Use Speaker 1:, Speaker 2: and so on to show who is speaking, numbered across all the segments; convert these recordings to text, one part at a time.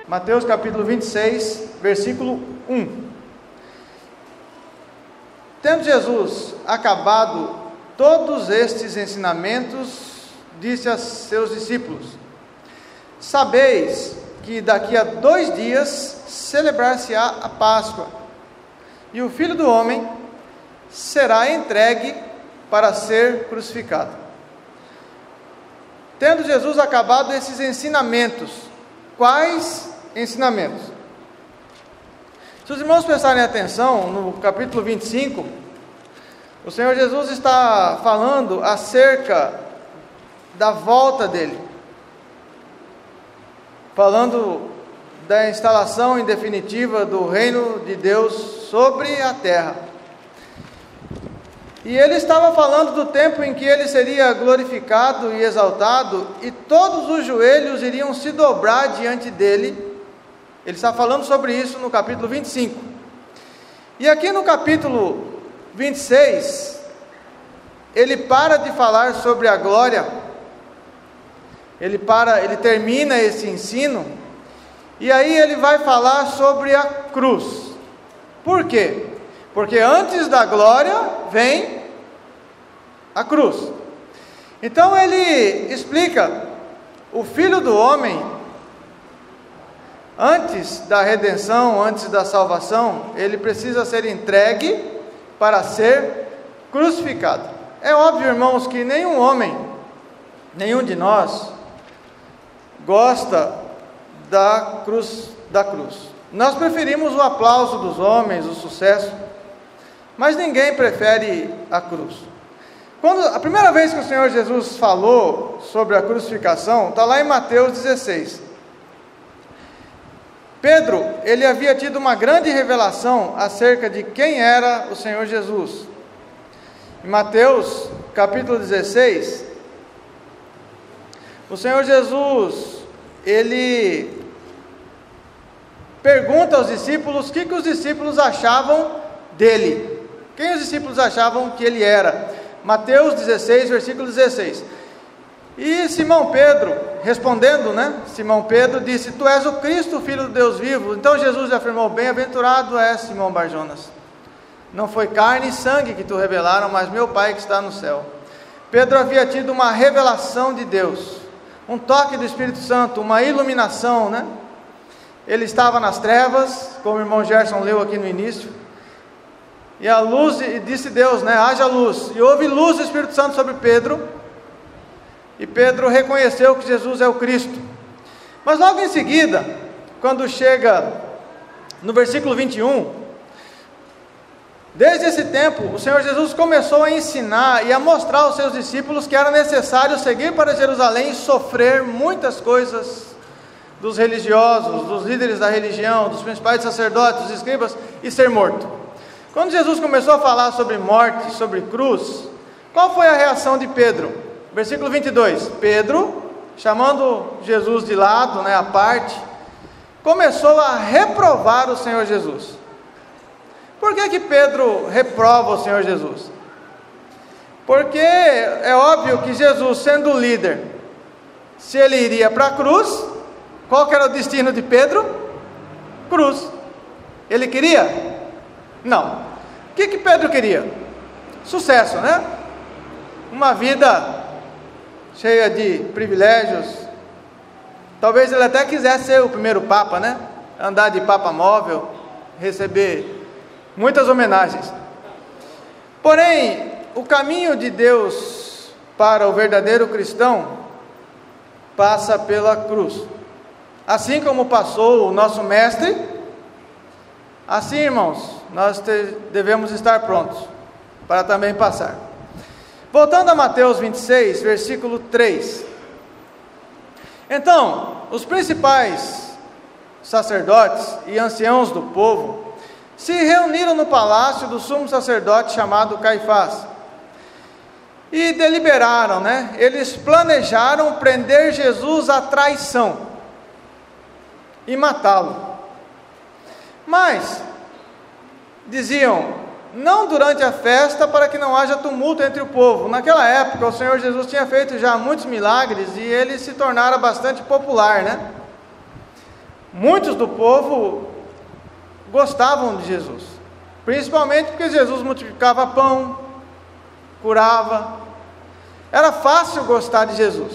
Speaker 1: Mateus capítulo 26, versículo 1. Tendo Jesus acabado todos estes ensinamentos, disse a seus discípulos: sabeis que daqui a 2 dias celebrar-se-á a Páscoa, e o Filho do Homem será entregue para ser crucificado. Tendo Jesus acabado esses ensinamentos, quais ensinamentos? Se os irmãos prestarem atenção, no capítulo 25, o Senhor Jesus está falando acerca da volta dele, falando da instalação em definitiva do reino de Deus sobre a terra. E ele estava falando do tempo em que ele seria glorificado e exaltado, e todos os joelhos iriam se dobrar diante dele. Ele está falando sobre isso no capítulo 25. E aqui no capítulo 26, ele para de falar sobre a glória, ele termina esse ensino, e aí ele vai falar sobre a cruz. Por quê? Porque antes da glória vem a cruz. Então ele explica: o Filho do Homem, antes da redenção, antes da salvação, ele precisa ser entregue para ser crucificado. É óbvio, irmãos, que nenhum homem, nenhum de nós, gosta da cruz. Nós preferimos o aplauso dos homens, o sucesso, mas ninguém prefere a cruz. A primeira vez que o Senhor Jesus falou sobre a crucificação, está lá em Mateus 16. Pedro, ele havia tido uma grande revelação acerca de quem era o Senhor Jesus. Em Mateus capítulo 16, o Senhor Jesus, ele pergunta aos discípulos o que os discípulos achavam dele. Quem os discípulos achavam que ele era? Mateus 16, versículo 16. E Simão Pedro, respondendo, Simão Pedro disse: tu és o Cristo, Filho do Deus vivo. Então Jesus lhe afirmou: bem-aventurado és, Simão Barjonas. Não foi carne e sangue que tu revelaram, mas meu Pai que está no céu. Pedro havia tido uma revelação de Deus, um toque do Espírito Santo, uma iluminação, Ele estava nas trevas, como o irmão Gerson leu aqui no início, e a luz, e disse Deus, haja luz, e houve luz do Espírito Santo sobre Pedro, e Pedro reconheceu que Jesus é o Cristo. Mas logo em seguida, quando chega no versículo 21, desde esse tempo, o Senhor Jesus começou a ensinar e a mostrar aos seus discípulos que era necessário seguir para Jerusalém e sofrer muitas coisas dos religiosos, dos líderes da religião, dos principais sacerdotes, dos escribas, e ser morto. Quando Jesus começou a falar sobre morte, sobre cruz, qual foi a reação de Pedro? Versículo 22, Pedro, chamando Jesus de lado, à parte, começou a reprovar o Senhor Jesus. Por que Pedro reprova o Senhor Jesus? Porque é óbvio que Jesus, sendo o líder, se ele iria para a cruz, qual que era o destino de Pedro? Cruz. Ele queria? Não. O que Pedro queria? Sucesso, Uma vida cheia de privilégios. Talvez ele até quisesse ser o primeiro Papa, Andar de Papa móvel, receber muitas homenagens. Porém, o caminho de Deus para o verdadeiro cristão passa pela cruz. Assim como passou o nosso mestre, assim, irmãos, nós devemos estar prontos para também passar. Voltando a Mateus 26, versículo 3. Então, os principais sacerdotes e anciãos do povo se reuniram no palácio do sumo sacerdote chamado Caifás e deliberaram, Eles planejaram prender Jesus à traição e matá-lo. Mas diziam: não durante a festa, para que não haja tumulto entre o povo. Naquela época, o Senhor Jesus tinha feito já muitos milagres e ele se tornara bastante popular, Muitos do povo gostavam de Jesus, principalmente porque Jesus multiplicava pão, curava. Era fácil gostar de Jesus.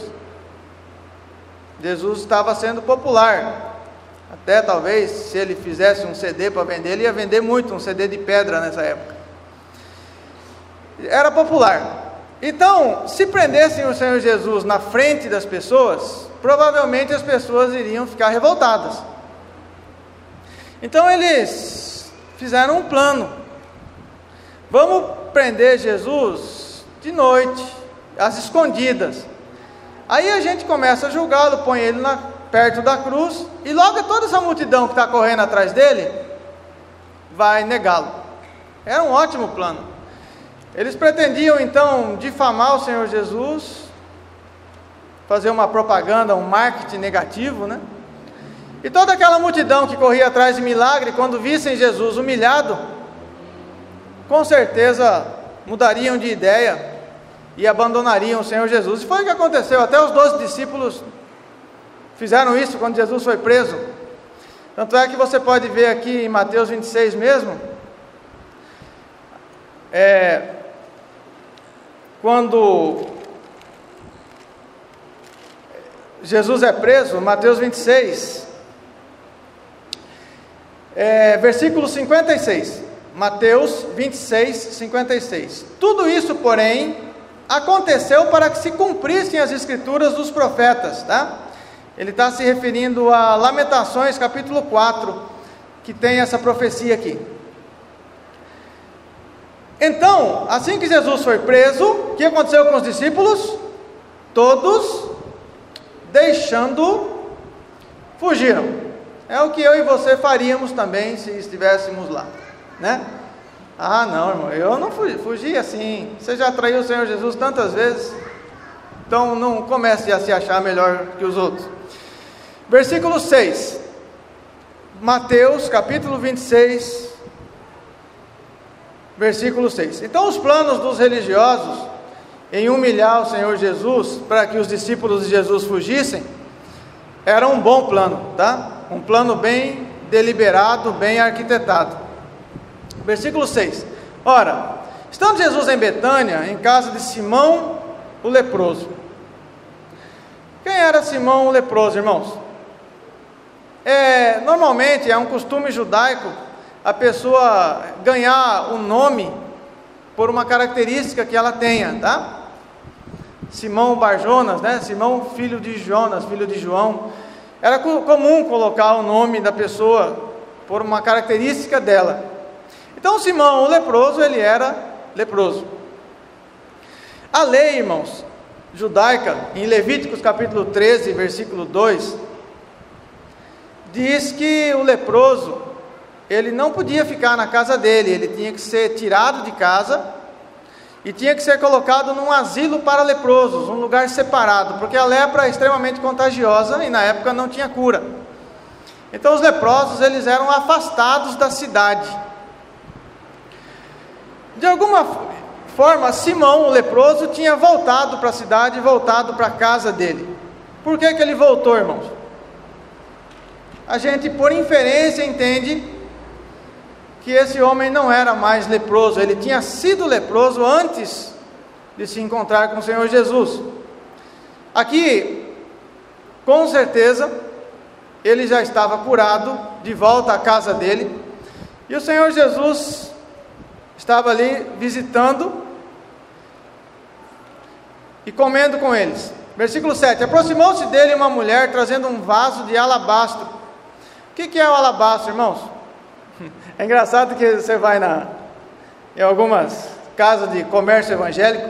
Speaker 1: Jesus estava sendo popular. Até talvez, se ele fizesse um CD para vender, ele ia vender muito, um CD de pedra nessa época. Era popular. Então, se prendessem o Senhor Jesus na frente das pessoas, provavelmente as pessoas iriam ficar revoltadas. Então eles fizeram um plano. Vamos prender Jesus de noite, às escondidas. Aí a gente começa a julgá-lo, põe ele perto da cruz, e logo toda essa multidão que está correndo atrás dele vai negá-lo. Era um ótimo plano. Eles pretendiam então difamar o Senhor Jesus, fazer uma propaganda, um marketing negativo, né? E toda aquela multidão que corria atrás de milagre, quando vissem Jesus humilhado, com certeza mudariam de ideia e abandonariam o Senhor Jesus. E foi o que aconteceu. Até os 12 discípulos fizeram isso quando Jesus foi preso. Tanto é que você pode ver aqui em Mateus 26 mesmo, quando Jesus é preso, Mateus 26, versículo 56, Mateus 26, 56. Tudo isso, porém, aconteceu para que se cumprissem as escrituras dos profetas, tá? Ele está se referindo a Lamentações, capítulo 4, que tem essa profecia aqui. Então, assim que Jesus foi preso, o que aconteceu com os discípulos? Todos, deixando, fugiram. É o que eu e você faríamos também se estivéssemos lá, né? Ah, não, irmão, eu não fugi assim. Você já traiu o Senhor Jesus tantas vezes, então não comece a se achar melhor que os outros. Versículo 6, Mateus capítulo 26, versículo 6. Então os planos dos religiosos em humilhar o Senhor Jesus, para que os discípulos de Jesus fugissem, era um bom plano, tá? Um plano bem deliberado, bem arquitetado. Versículo 6. Ora, estando Jesus em Betânia, em casa de Simão o leproso. Quem era Simão o leproso, irmãos? Normalmente é um costume judaico a pessoa ganhar um nome por uma característica que ela tenha, tá? Simão Barjonas, né? Simão filho de Jonas, filho de João. Era comum colocar o nome da pessoa por uma característica dela. Então Simão o leproso, ele era leproso. A lei, irmãos, judaica, em Levíticos capítulo 13, versículo 2, diz que o leproso, ele não podia ficar na casa dele, ele tinha que ser tirado de casa e tinha que ser colocado num asilo para leprosos, um lugar separado, porque a lepra é extremamente contagiosa e na época não tinha cura. Então os leprosos, eles eram afastados da cidade. De alguma forma, Simão, o leproso, tinha voltado para a cidade, voltado para a casa dele. Por que ele voltou, irmãos? A gente, por inferência, entende que esse homem não era mais leproso, ele tinha sido leproso antes de se encontrar com o Senhor Jesus. Aqui, com certeza, ele já estava curado, de volta à casa dele, e o Senhor Jesus estava ali visitando e comendo com eles. Versículo 7, aproximou-se dele uma mulher trazendo um vaso de alabastro. O que é o alabastro, irmãos? É engraçado que você vai em algumas casas de comércio evangélico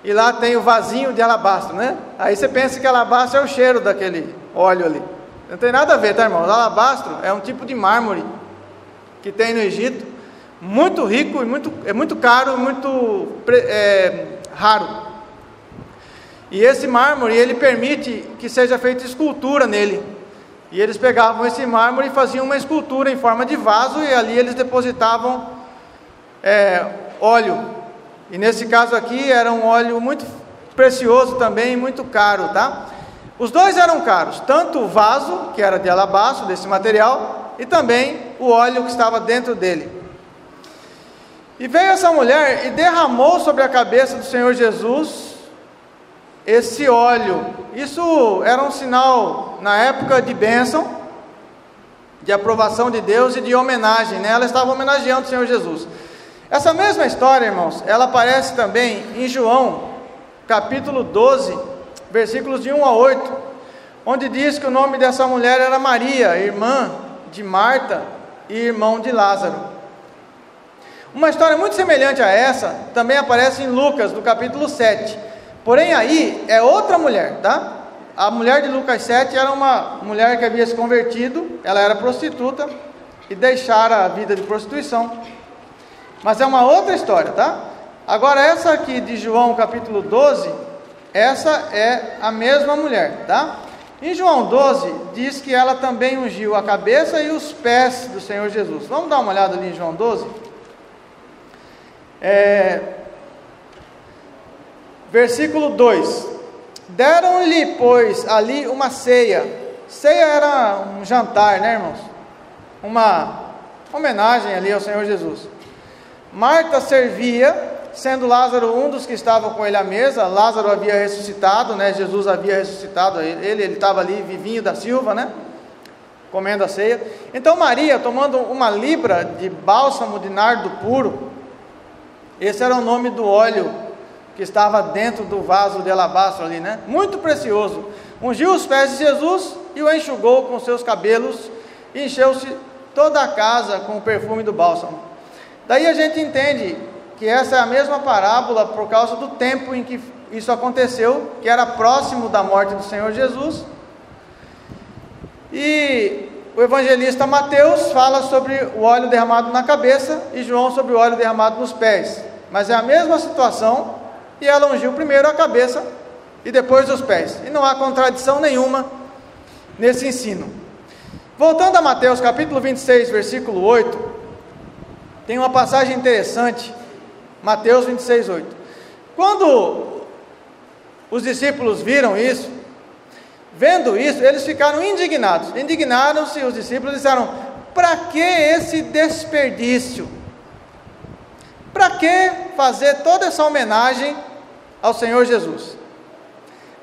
Speaker 1: e lá tem o vasinho de alabastro, né? Aí você pensa que alabastro é o cheiro daquele óleo ali. Não tem nada a ver, tá, irmãos? Alabastro é um tipo de mármore que tem no Egito, muito rico, é muito caro, muito raro. E esse mármore, ele permite que seja feita escultura nele. E eles pegavam esse mármore e faziam uma escultura em forma de vaso, e ali eles depositavam óleo. E nesse caso aqui era um óleo muito precioso também, muito caro, tá? Os dois eram caros, tanto o vaso, que era de alabastro, desse material, e também o óleo que estava dentro dele. E veio essa mulher e derramou sobre a cabeça do Senhor Jesus esse óleo. Isso era um sinal, na época, de bênção, de aprovação de Deus e de homenagem, né? Ela estava homenageando o Senhor Jesus. Essa mesma história, irmãos, ela aparece também em João, capítulo 12, versículos de 1 a 8, onde diz que o nome dessa mulher era Maria, irmã de Marta e irmão de Lázaro. Uma história muito semelhante a essa também aparece em Lucas, no capítulo 7. Porém aí é outra mulher, tá? A mulher de Lucas 7 era uma mulher que havia se convertido, ela era prostituta e deixara a vida de prostituição. Mas é uma outra história, tá? Agora essa aqui de João capítulo 12, essa é a mesma mulher, tá? Em João 12 diz que ela também ungiu a cabeça e os pés do Senhor Jesus. Vamos dar uma olhada ali em João 12? Versículo 2: deram-lhe, pois, ali uma ceia. Ceia era um jantar, né, irmãos? Uma homenagem ali ao Senhor Jesus. Marta servia, sendo Lázaro um dos que estavam com ele à mesa. Lázaro havia ressuscitado, né? Jesus havia ressuscitado ele estava ali vivinho da silva, né? Comendo a ceia. Então Maria, tomando uma libra de bálsamo de nardo puro, esse era o nome do óleo que estava dentro do vaso de alabastro ali, né? Muito precioso. Ungiu os pés de Jesus e o enxugou com seus cabelos, e encheu-se toda a casa com o perfume do bálsamo. Daí a gente entende que essa é a mesma parábola por causa do tempo em que isso aconteceu, que era próximo da morte do Senhor Jesus. E o evangelista Mateus fala sobre o óleo derramado na cabeça e João sobre o óleo derramado nos pés. Mas é a mesma situação, e ela ungiu primeiro a cabeça e depois os pés. E não há contradição nenhuma nesse ensino. Voltando a Mateus capítulo 26, versículo 8, tem uma passagem interessante. Mateus 26, 8. Quando os discípulos viram isso, vendo isso, eles ficaram indignados. Indignaram-se os discípulos e disseram: para que esse desperdício? Para que fazer toda essa homenagem ao Senhor Jesus?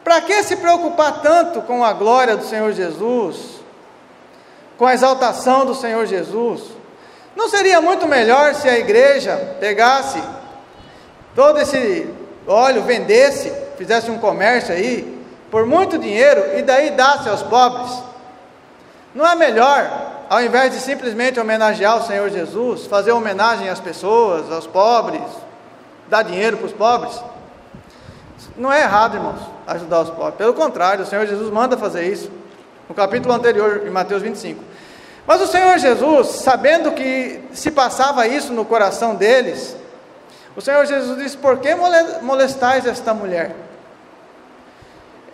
Speaker 1: Para que se preocupar tanto com a glória do Senhor Jesus, com a exaltação do Senhor Jesus? Não seria muito melhor se a igreja pegasse todo esse óleo, vendesse, fizesse um comércio aí, por muito dinheiro, e daí dasse aos pobres? Não é melhor, ao invés de simplesmente homenagear o Senhor Jesus, fazer homenagem às pessoas, aos pobres, dar dinheiro para os pobres? Não é errado, irmãos, ajudar os pobres. Pelo contrário, o Senhor Jesus manda fazer isso, no capítulo anterior, em Mateus 25. Mas o Senhor Jesus, sabendo que se passava isso no coração deles, o Senhor Jesus disse: por que molestais esta mulher?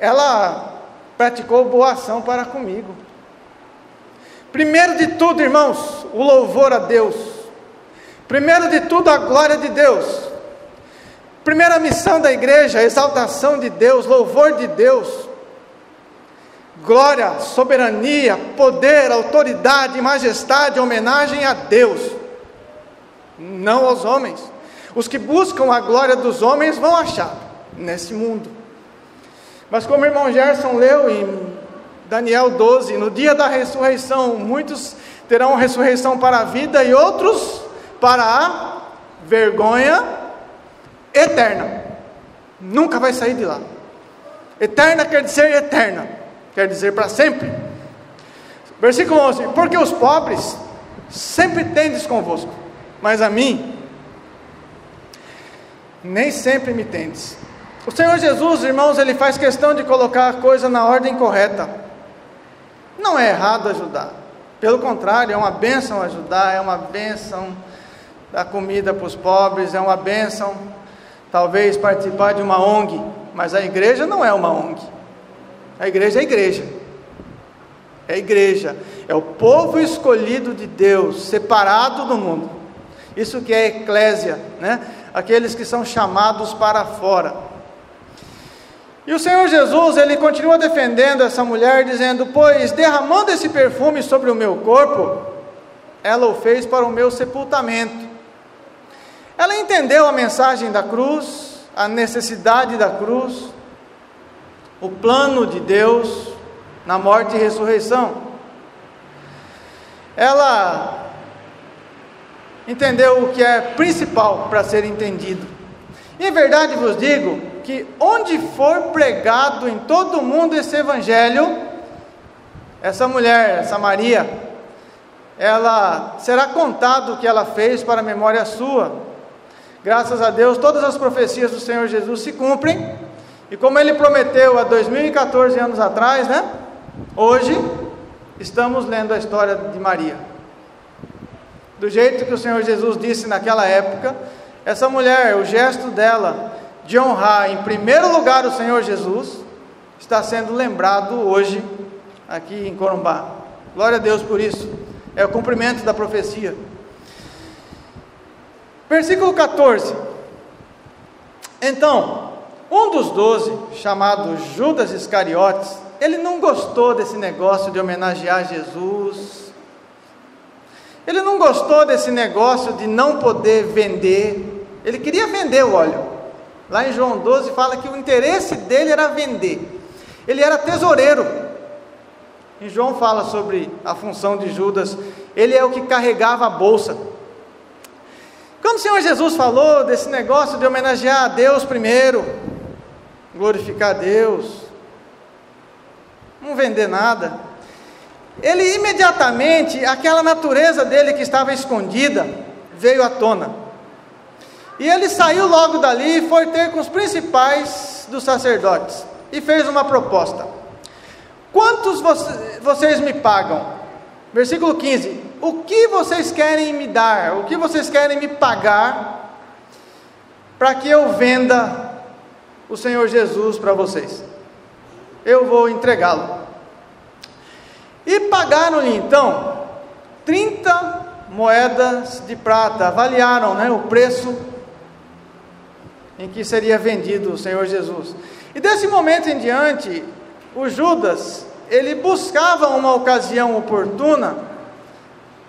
Speaker 1: Ela praticou boa ação para comigo. Primeiro de tudo, irmãos, o louvor a Deus. Primeiro de tudo, a glória de Deus. Primeira missão da igreja, a exaltação de Deus, louvor de Deus. Glória, soberania, poder, autoridade, majestade, homenagem a Deus, não aos homens. Os que buscam a glória dos homens vão achar nesse mundo. Mas como o irmão Gerson leu em Daniel 12, no dia da ressurreição, muitos terão ressurreição para a vida e outros para a vergonha eterna. Nunca vai sair de lá. Eterna quer dizer eterna, quer dizer para sempre. Versículo 11: porque os pobres sempre tendes convosco, mas a mim nem sempre me tendes. O Senhor Jesus, irmãos, ele faz questão de colocar a coisa na ordem correta. Não é errado ajudar, pelo contrário, é uma bênção ajudar, é uma bênção dar comida para os pobres, é uma bênção talvez participar de uma ONG, mas a igreja não é uma ONG. A igreja é igreja, é igreja, é o povo escolhido de Deus, separado do mundo. Isso que é eclésia, né? Aqueles que são chamados para fora. E o Senhor Jesus, ele continua defendendo essa mulher, dizendo: pois derramando esse perfume sobre o meu corpo, ela o fez para o meu sepultamento. Ela entendeu a mensagem da cruz, a necessidade da cruz, o plano de Deus na morte e ressurreição. Ela entendeu o que é principal para ser entendido. E em verdade vos digo que onde for pregado em todo o mundo esse evangelho, essa mulher, essa Maria, ela será contado o que ela fez para a memória sua. Graças a Deus, todas as profecias do Senhor Jesus se cumprem, e como Ele prometeu há 2014 anos atrás, né? Hoje, estamos lendo a história de Maria. Do jeito que o Senhor Jesus disse naquela época, essa mulher, o gesto dela de honrar em primeiro lugar o Senhor Jesus, está sendo lembrado hoje aqui em Corumbá. Glória a Deus por isso, é o cumprimento da profecia. Versículo 14. Então, um dos 12, chamado Judas Iscariotes, ele não gostou desse negócio de homenagear Jesus, ele não gostou desse negócio de não poder vender, ele queria vender o óleo. Lá em João 12 fala que o interesse dele era vender, ele era tesoureiro. Em João fala sobre a função de Judas, ele é o que carregava a bolsa. Quando o Senhor Jesus falou desse negócio de homenagear a Deus primeiro, glorificar a Deus, não vender nada, ele imediatamente, aquela natureza dele que estava escondida, veio à tona, e ele saiu logo dali e foi ter com os principais dos sacerdotes, e fez uma proposta: quantos vocês me pagam? Versículo 15, o que vocês querem me dar, o que vocês querem me pagar, para que eu venda o Senhor Jesus para vocês? Eu vou entregá-lo. E pagaram-lhe então 30 moedas de prata, avaliaram, né, o preço em que seria vendido o Senhor Jesus. E desse momento em diante, o Judas, ele buscava uma ocasião oportuna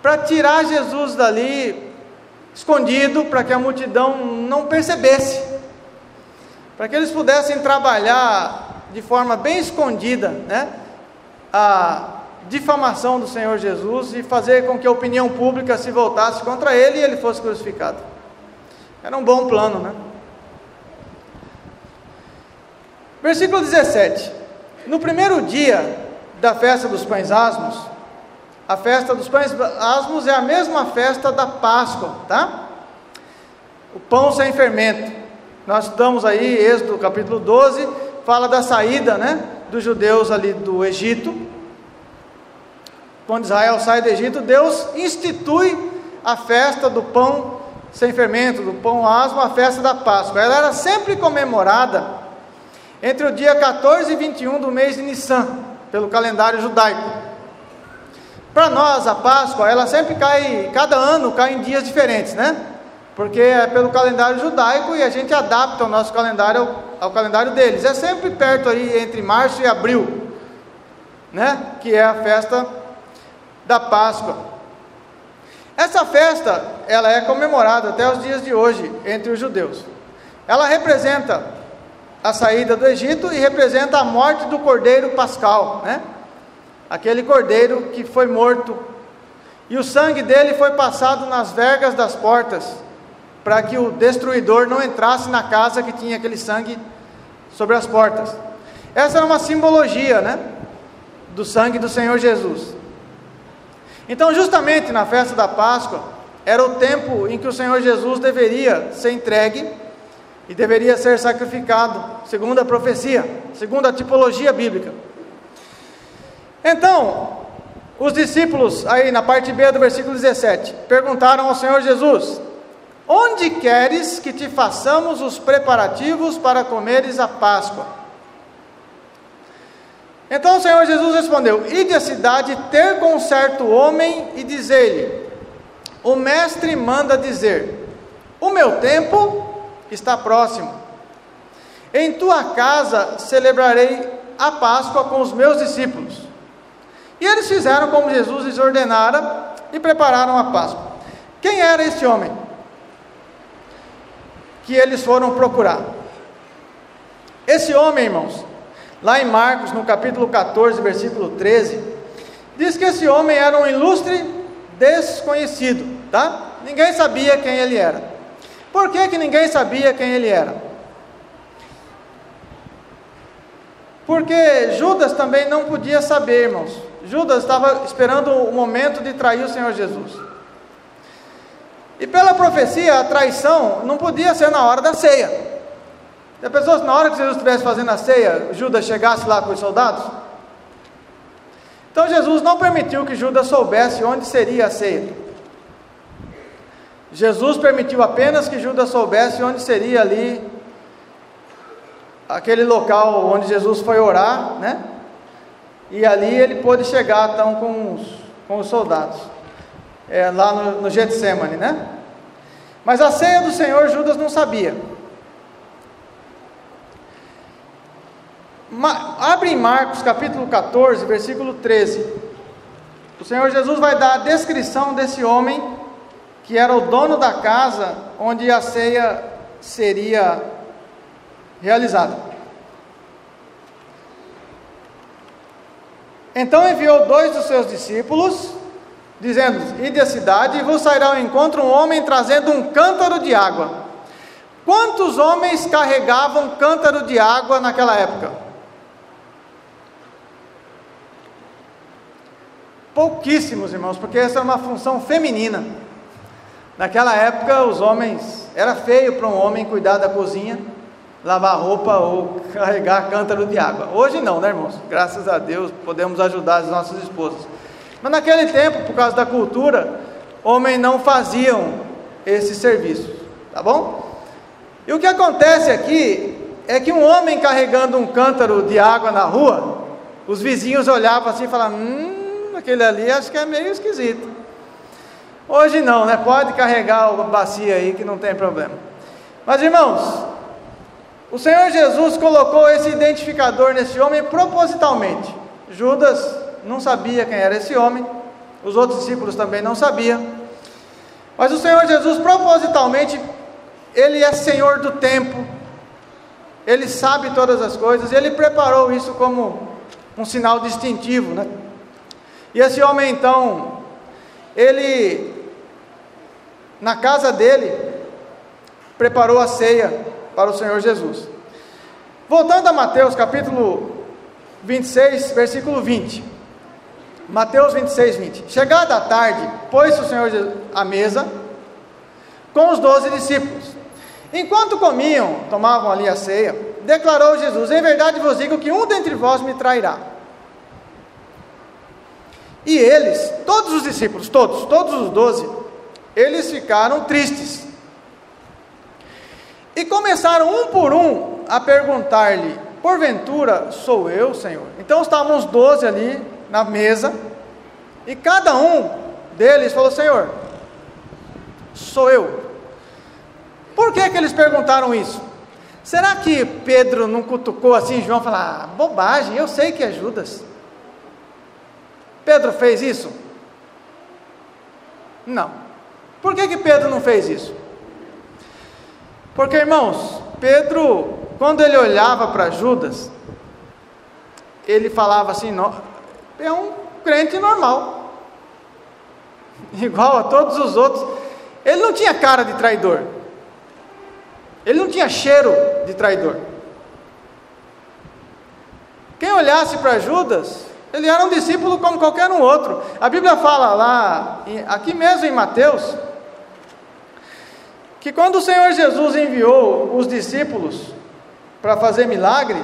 Speaker 1: para tirar Jesus dali, escondido, para que a multidão não percebesse, para que eles pudessem trabalhar de forma bem escondida, né, a difamação do Senhor Jesus, e fazer com que a opinião pública se voltasse contra ele e ele fosse crucificado. Era um bom plano, né? Versículo 17. No primeiro dia da festa dos pães asmos, a festa dos pães asmos é a mesma festa da Páscoa, tá? O pão sem fermento. Nós estamos aí, Êxodo capítulo 12, fala da saída, né, dos judeus ali do Egito. Quando Israel sai do Egito, Deus institui a festa do pão sem fermento, do pão asmo, a festa da Páscoa. Ela era sempre comemorada entre o dia 14 e 21 do mês de Nissan, pelo calendário judaico. Para nós, a Páscoa, ela sempre cai, cada ano cai em dias diferentes, né? Porque é pelo calendário judaico e a gente adapta o nosso calendário ao calendário deles. É sempre perto aí, entre março e abril, né? Que é a festa da Páscoa. Essa festa, ela é comemorada até os dias de hoje entre os judeus. Ela representa a saída do Egito e representa a morte do cordeiro pascal, né? Aquele cordeiro que foi morto, e o sangue dele foi passado nas vergas das portas, para que o destruidor não entrasse na casa que tinha aquele sangue sobre as portas. Essa era uma simbologia, né, do sangue do Senhor Jesus. Então, justamente na festa da Páscoa, era o tempo em que o Senhor Jesus deveria ser entregue e deveria ser sacrificado, segundo a profecia, segundo a tipologia bíblica. Então, os discípulos, aí na parte B do versículo 17, perguntaram ao Senhor Jesus: onde queres que te façamos os preparativos para comeres a Páscoa? Então o Senhor Jesus respondeu: ide à cidade ter com um certo homem e dizei-lhe: o mestre manda dizer, o meu tempo está próximo, em tua casa celebrarei a Páscoa com os meus discípulos. E eles fizeram como Jesus lhes ordenara e prepararam a Páscoa. Quem era esse homem que eles foram procurar? Esse homem, irmãos, lá em Marcos, no capítulo 14, versículo 13, diz que esse homem era um ilustre desconhecido, tá? Ninguém sabia quem ele era. Por que que ninguém sabia quem ele era? Porque Judas também não podia saber, irmãos. Judas estava esperando o momento de trair o Senhor Jesus. E pela profecia, a traição não podia ser na hora da ceia. Já pensou se na hora que Jesus estivesse fazendo a ceia, Judas chegasse lá com os soldados? Então Jesus não permitiu que Judas soubesse onde seria a ceia. Jesus permitiu apenas que Judas soubesse onde seria ali, aquele local onde Jesus foi orar, né? E ali ele pôde chegar então com os soldados, lá no Getsemane, né? Mas a ceia do Senhor Judas não sabia. Abre em Marcos capítulo 14, versículo 13. O Senhor Jesus vai dar a descrição desse homem, que era o dono da casa onde a ceia seria realizada. Então enviou 2 dos seus discípulos, dizendo: ide à cidade, e vos sairá ao encontro um homem trazendo um cântaro de água. Quantos homens carregavam cântaro de água naquela época? Pouquíssimos, irmãos, porque essa era uma função feminina. Naquela época, os homens, era feio para um homem cuidar da cozinha, lavar roupa ou carregar cântaro de água. Hoje não, né, irmãos? Graças a Deus podemos ajudar as nossas esposas. Mas naquele tempo, por causa da cultura, homens não faziam esse serviço, tá bom? E o que acontece aqui é que um homem carregando um cântaro de água na rua, os vizinhos olhavam assim e falavam: aquele ali acho que é meio esquisito. Hoje não, né? Pode carregar a bacia aí que não tem problema. Mas, irmãos, o Senhor Jesus colocou esse identificador nesse homem propositalmente. Judas não sabia quem era esse homem, os outros discípulos também não sabiam, mas o Senhor Jesus propositalmente, Ele é Senhor do tempo, Ele sabe todas as coisas, Ele preparou isso como um sinal distintivo, né? E esse homem então, ele, na casa dele, preparou a ceia para o Senhor Jesus. Voltando a Mateus capítulo 26, versículo 20. Mateus 26, 20. Chegada a tarde, pôs-se o Senhor Jesus à mesa com os 12 discípulos. Enquanto comiam, tomavam ali a ceia, declarou Jesus: em verdade vos digo que um dentre vós me trairá. E eles, todos os discípulos, todos os 12, eles ficaram tristes. E começaram um por um a perguntar-lhe: porventura sou eu, Senhor? Então estavam os 12 ali na mesa, e cada um deles falou: Senhor, sou eu. Por que eles perguntaram isso? Será que Pedro não cutucou assim João e falou: bobagem, eu sei que é Judas? Pedro fez isso? Não. Por que Pedro não fez isso? Porque, irmãos, Pedro, quando ele olhava para Judas, ele falava assim: não, é um crente normal, igual a todos os outros. Ele não tinha cara de traidor, ele não tinha cheiro de traidor. Quem olhasse para Judas, ele era um discípulo como qualquer um outro. A Bíblia fala lá, aqui mesmo em Mateus, que quando o Senhor Jesus enviou os discípulos para fazer milagre,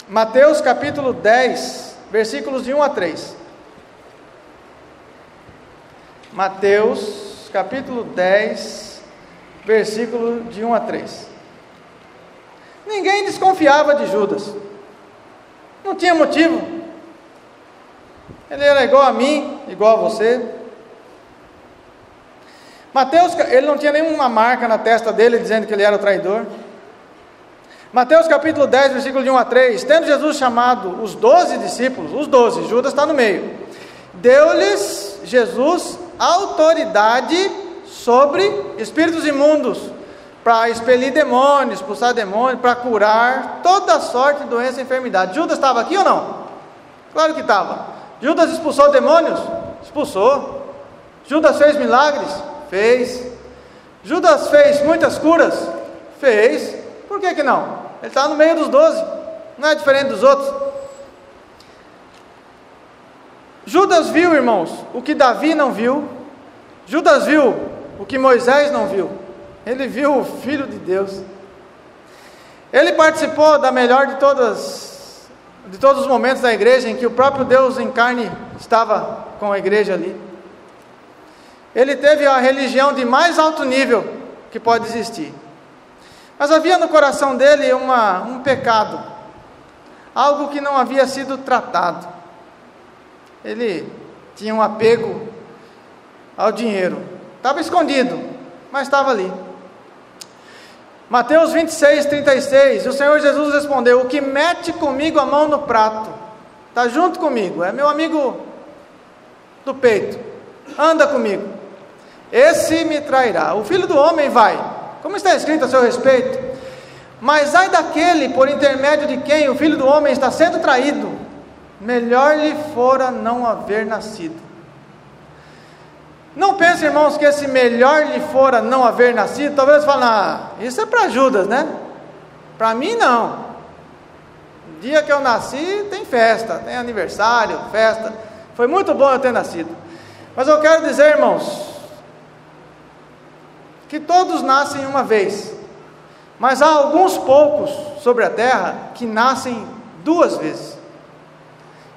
Speaker 1: Mateus capítulo 10, versículos de 1 a 3. Mateus capítulo 10, versículo de 1 a 3. Ninguém desconfiava de Judas, não tinha motivo. Ele era igual a mim, igual a você. Mateus, ele não tinha nenhuma marca na testa dele dizendo que ele era o traidor. Mateus capítulo 10, versículo de 1 a 3, tendo Jesus chamado os 12 discípulos, os 12, Judas está no meio, deu-lhes Jesus autoridade sobre espíritos imundos, para expelir demônios, expulsar demônios, para curar toda sorte de doença e enfermidade. Judas estava aqui ou não? Claro que estava. Judas expulsou demônios? Expulsou. Judas fez milagres? Fez. Judas fez muitas curas? Fez. Por que não? Ele está no meio dos 12, não é diferente dos outros. Judas viu, irmãos, o que Davi não viu. Judas viu o que Moisés não viu. Ele viu o Filho de Deus. Ele participou da melhor de todos os momentos da igreja, em que o próprio Deus em carne estava com a igreja ali. Ele teve a religião de mais alto nível que pode existir. Mas havia no coração dele um pecado, algo que não havia sido tratado. Ele tinha um apego ao dinheiro, estava escondido, mas estava ali. Mateus 26, 36, o Senhor Jesus respondeu: o que mete comigo a mão no prato, está junto comigo, é meu amigo do peito, anda comigo, esse me trairá. O Filho do Homem vai, como está escrito a seu respeito, mas ai daquele por intermédio de quem o Filho do Homem está sendo traído, melhor lhe fora não haver nascido. Não pense, irmãos, que esse melhor lhe fora não haver nascido, talvez você fale, isso é para Judas, né? Para mim não. No dia que eu nasci tem festa, tem aniversário, festa, foi muito bom eu ter nascido. Mas eu quero dizer, irmãos, que todos nascem uma vez, mas há alguns poucos sobre a terra que nascem duas vezes.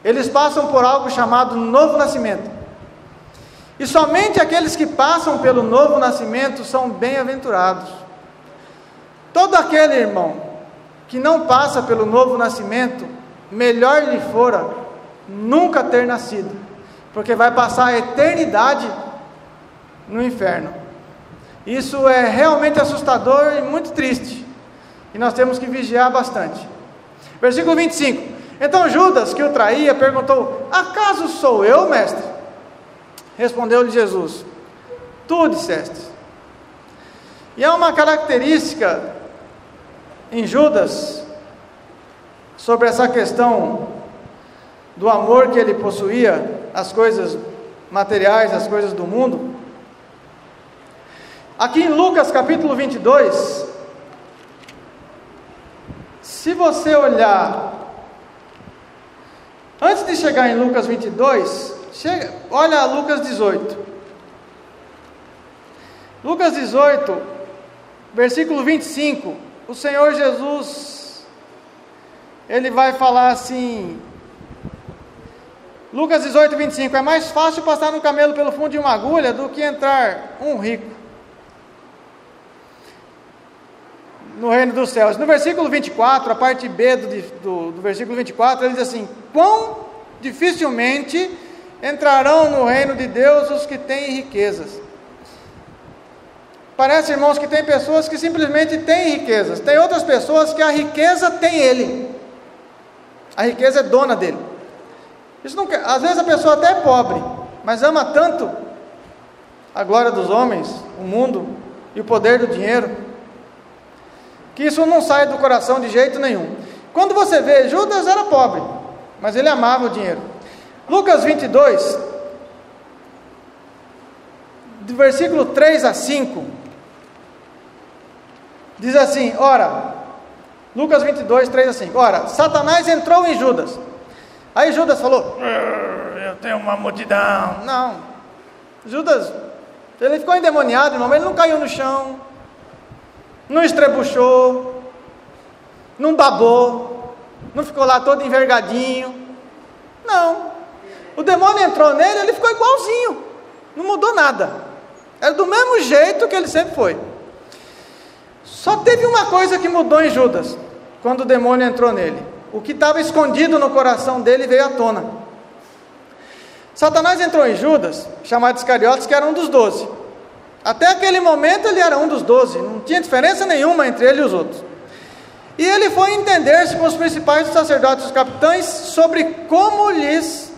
Speaker 1: Eles passam por algo chamado novo nascimento, e somente aqueles que passam pelo novo nascimento são bem-aventurados. Todo aquele irmão que não passa pelo novo nascimento, melhor lhe fora nunca ter nascido, porque vai passar a eternidade no inferno. Isso é realmente assustador e muito triste, e nós temos que vigiar bastante. Versículo 25, então Judas, que o traía, perguntou: acaso sou eu, mestre? Respondeu-lhe Jesus: tu disseste. E há uma característica em Judas, sobre essa questão do amor que ele possuía, às coisas materiais, às coisas do mundo. Aqui em Lucas capítulo 22, se você olhar, antes de chegar em Lucas 22, olha Lucas 18. Lucas 18, versículo 25, o Senhor Jesus, ele vai falar assim, Lucas 18, 25, é mais fácil passar um camelo pelo fundo de uma agulha do que entrar um rico no reino dos céus. No versículo 24, a parte B do versículo 24, ele diz assim: quão dificilmente entrarão no reino de Deus os que têm riquezas. Parece, irmãos, que tem pessoas que simplesmente têm riquezas, tem outras pessoas que a riqueza tem ele, a riqueza é dona dele. Isso não quer, às vezes a pessoa até é pobre, mas ama tanto a glória dos homens, o mundo e o poder do dinheiro, que isso não sai do coração de jeito nenhum. Quando você vê, Judas era pobre, mas ele amava o dinheiro. Lucas 22, do versículo 3 a 5, diz assim, Lucas 22, 3 a 5, Satanás entrou em Judas. Aí Judas falou: eu tenho uma multidão. Não, Judas, ele ficou endemoniado, irmão, ele não caiu no chão, não estrebuchou, não babou, não ficou lá todo envergadinho. Não, o demônio entrou nele, ele ficou igualzinho, não mudou nada, era do mesmo jeito que ele sempre foi. Só teve uma coisa que mudou em Judas, quando o demônio entrou nele: o que estava escondido no coração dele veio à tona. Satanás entrou em Judas, chamado Iscariotes, que era um dos 12. Até aquele momento ele era um dos 12, não tinha diferença nenhuma entre ele e os outros. E ele foi entender-se com os principais sacerdotes e os capitães sobre como lhes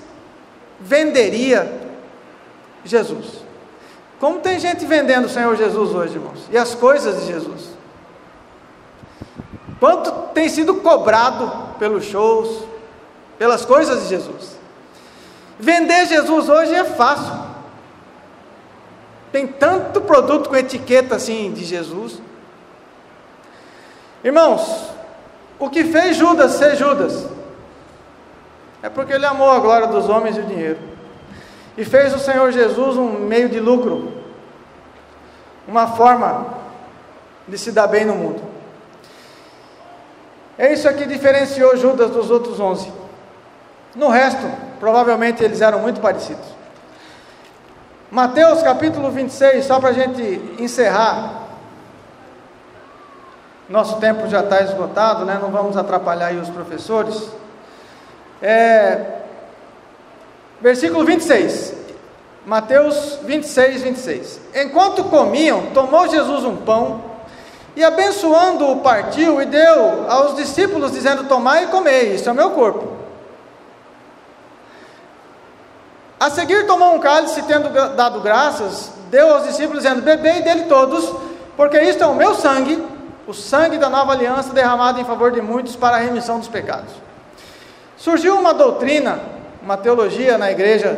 Speaker 1: venderia Jesus. Como tem gente vendendo o Senhor Jesus hoje, irmãos, e as coisas de Jesus. Quanto tem sido cobrado pelos shows, pelas coisas de Jesus. Vender Jesus hoje é fácil. Tem tanto produto com etiqueta assim de Jesus. Irmãos, o que fez Judas ser Judas é porque ele amou a glória dos homens e o dinheiro, e fez o Senhor Jesus um meio de lucro, uma forma de se dar bem no mundo. É isso que diferenciou Judas dos outros 11. No resto, provavelmente eles eram muito parecidos. Mateus capítulo 26, só para a gente encerrar. Nosso tempo já está esgotado, né? Não vamos atrapalhar aí os professores. Versículo 26. Mateus 26, 26. Enquanto comiam, tomou Jesus um pão, e abençoando-o partiu e deu aos discípulos, dizendo: tomai e comei, isso é o meu corpo. A seguir tomou um cálice, tendo dado graças, deu aos discípulos, dizendo: bebei dele todos, porque isto é o meu sangue, o sangue da nova aliança, derramado em favor de muitos para a remissão dos pecados. Surgiu uma doutrina, uma teologia na igreja,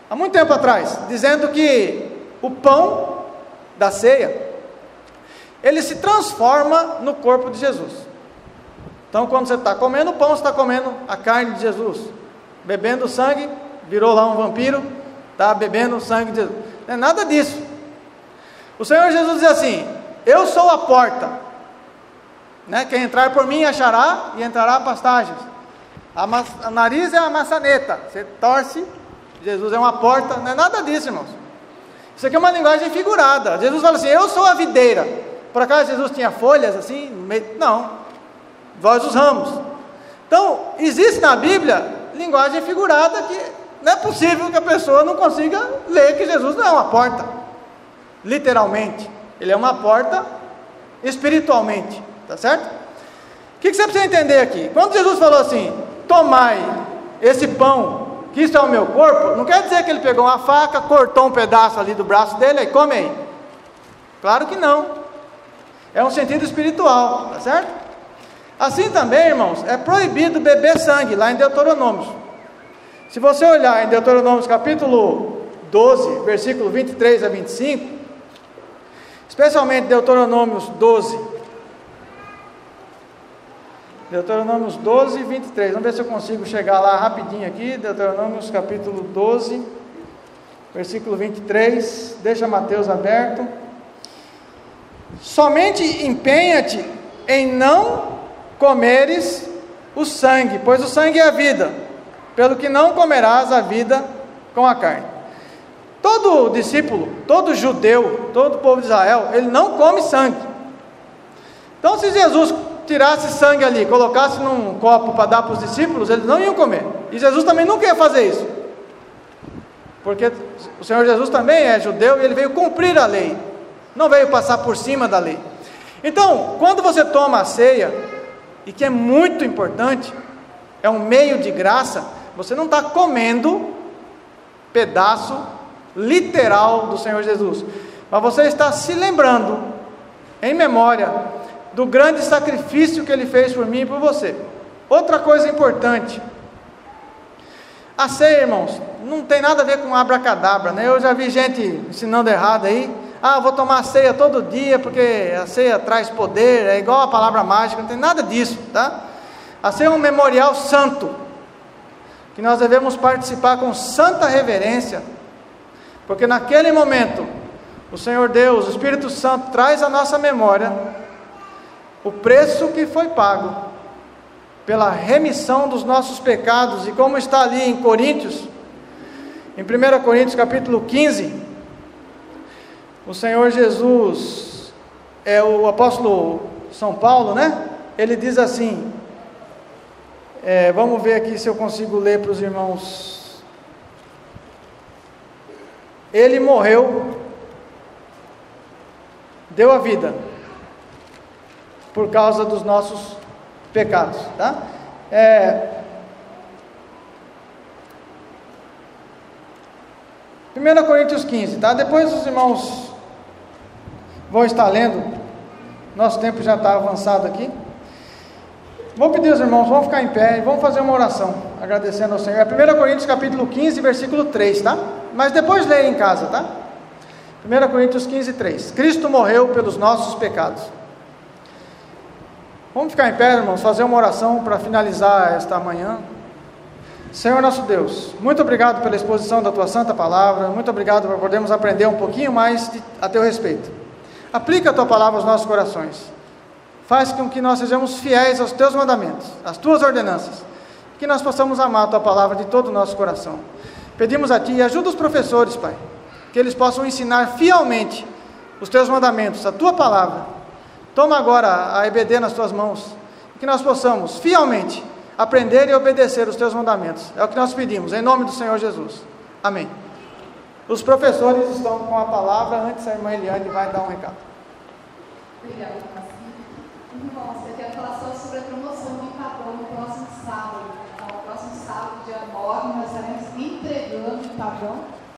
Speaker 1: há muito tempo atrás, dizendo que o pão da ceia, ele se transforma no corpo de Jesus. Então, quando você está comendo o pão, você está comendo a carne de Jesus. Bebendo o sangue, virou lá um vampiro, está bebendo o sangue de Jesus. Não é nada disso. O Senhor Jesus diz assim: eu sou a porta, né? Quem entrar por mim achará e entrará a pastagens. A nariz é a maçaneta, você torce, Jesus é uma porta. Não é nada disso, irmãos. Isso aqui é uma linguagem figurada. Jesus fala assim: eu sou a videira. Por acaso Jesus tinha folhas assim no meio? Não, vós os ramos. Então, existe na Bíblia linguagem figurada que não é possível que a pessoa não consiga ler que Jesus não é uma porta, literalmente. Ele é uma porta espiritualmente, tá certo? O que você precisa entender aqui? Quando Jesus falou assim: tomai esse pão, que isso é o meu corpo, não quer dizer que ele pegou uma faca, cortou um pedaço ali do braço dele e come aí. Claro que não. É um sentido espiritual, tá certo? Assim também, irmãos, é proibido beber sangue, lá em Deuteronômio. Se você olhar em Deuteronômio capítulo 12, versículo 23 a 25, especialmente Deuteronômio 12, Deuteronômio 12 e 23, vamos ver se eu consigo chegar lá rapidinho aqui. Deuteronômio capítulo 12, versículo 23, deixa Mateus aberto. Somente empenha-te em não comeres o sangue, pois o sangue é a vida, pelo que não comerás a vida com a carne. Todo discípulo, todo judeu, todo povo de Israel, ele não come sangue. Então, se Jesus tirasse sangue ali, colocasse num copo para dar para os discípulos, eles não iam comer. E Jesus também nunca ia fazer isso, porque o Senhor Jesus também é judeu e ele veio cumprir a lei, não veio passar por cima da lei. Então, quando você toma a ceia, e que é muito importante, é um meio de graça, você não está comendo pedaço literal do Senhor Jesus, mas você está se lembrando, em memória, do grande sacrifício que Ele fez por mim e por você. Outra coisa importante, a ceia, irmãos, não tem nada a ver com abracadabra, né? Eu já vi gente ensinando errado aí: vou tomar a ceia todo dia, porque a ceia traz poder, é igual a palavra mágica. Não tem nada disso, tá? A ceia é um memorial santo, que nós devemos participar com santa reverência, porque naquele momento, o Senhor Deus, o Espírito Santo, traz à nossa memória o preço que foi pago, pela remissão dos nossos pecados, e como está ali em Coríntios, em 1 Coríntios capítulo 15, o Senhor Jesus, o apóstolo São Paulo, né? Ele diz assim, vamos ver aqui se eu consigo ler para os irmãos. Ele morreu, deu a vida, por causa dos nossos pecados, tá? 1 Coríntios 15, tá? Depois os irmãos vão estar lendo, nosso tempo já está avançado aqui. Vou pedir aos irmãos, vamos ficar em pé e vamos fazer uma oração, agradecendo ao Senhor. É 1 Coríntios capítulo 15, versículo 3, tá? Mas depois leia em casa, tá? 1 Coríntios 15, 3. Cristo morreu pelos nossos pecados. Vamos ficar em pé, irmãos, fazer uma oração para finalizar esta manhã. Senhor nosso Deus, muito obrigado pela exposição da Tua Santa Palavra, muito obrigado por podermos aprender um pouquinho mais a Teu respeito. Aplica a Tua Palavra aos nossos corações, faz com que nós sejamos fiéis aos Teus mandamentos, às Tuas ordenanças, que nós possamos amar a Tua Palavra de todo o nosso coração. Pedimos a Ti, ajuda os professores, Pai, que eles possam ensinar fielmente os Teus mandamentos, a Tua Palavra. Toma agora a EBD nas Tuas mãos, que nós possamos fielmente aprender e obedecer os Teus mandamentos. É o que nós pedimos, em nome do Senhor Jesus. Amém. Os professores estão com a palavra. Antes a irmã Eliane vai dar um recado.
Speaker 2: Obrigada, irmãos. Eu quero falar só sobre a promoção do Itabão no próximo sábado. Então, no próximo sábado, dia 9, nós estaremos entregando o Itabão